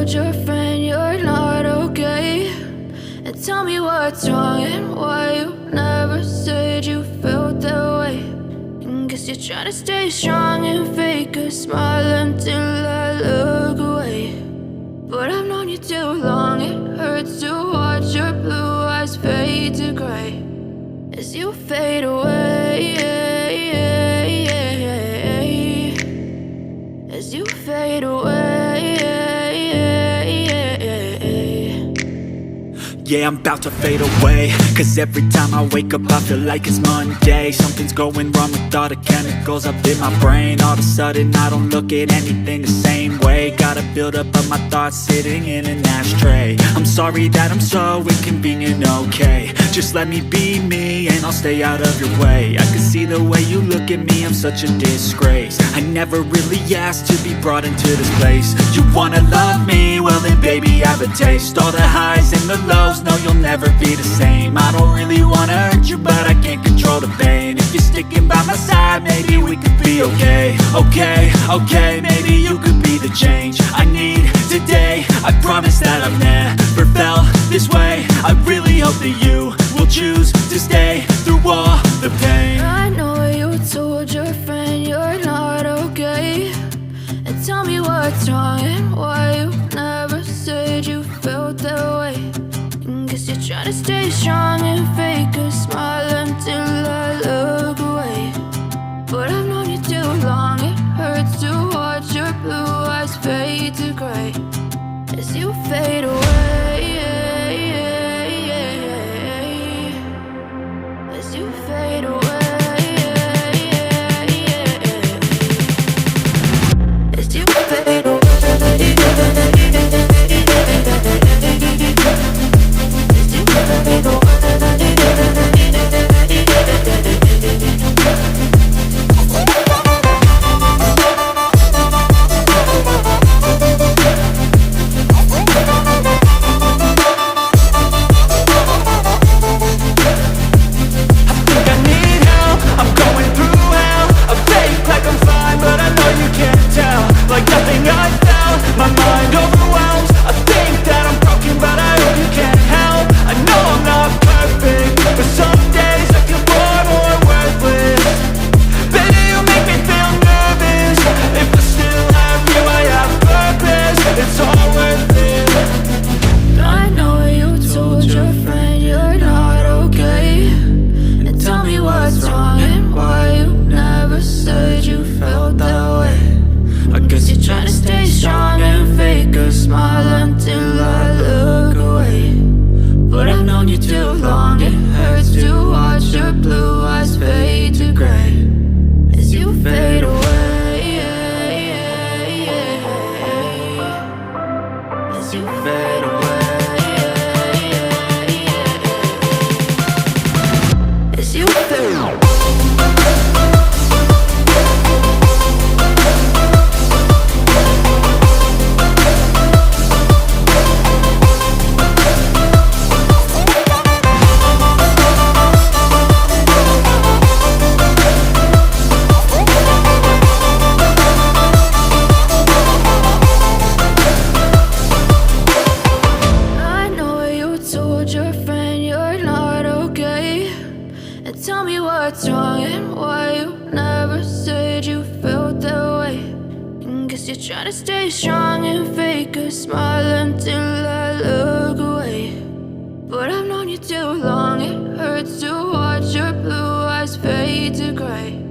told your friend you're not okay? And tell me what's wrong and why you never said you felt that way. And guess you're trying to stay strong and fake a smile until I look away. But I've known you too long, it hurts to watch your blue eyes fade to gray as you fade away, as you fade away. Yeah, I'm about to fade away, cause every time I wake up I feel like it's Monday. Something's going wrong with all the chemicals up in my brain. All of a sudden I don't look at anything the same way. Got a buildup of my thoughts sitting in an ashtray. I'm sorry that I'm so inconvenient, okay? Just let me be me and I'll stay out of your way. I can see the way you look at me, I'm such a disgrace. I never really asked to be brought into this place. You wanna love me? Well then baby I have a taste. All the highs and the lows, no, you'll never be the same. I don't really wanna hurt you, but I can't control the pain. If you're sticking by my side, maybe we could be okay. Okay, maybe you could be the change I need today. I promise that I've never felt this way. I really hope that you will choose to stay through all the pain. I know you told your friend you're not okay. And tell me what's wrong and why you never said you felt that way. Guess you're trying to stay strong and fake a smile until I look away. But I've known you too long, it hurts to watch your blue eyes fade to gray as you fade away, as you fade away, as you fade away. Tell me what's wrong and why you never said you felt that way. And guess you're trying to stay strong and fake a smile until I look away. But I've known you too long, it hurts to watch your blue eyes fade to gray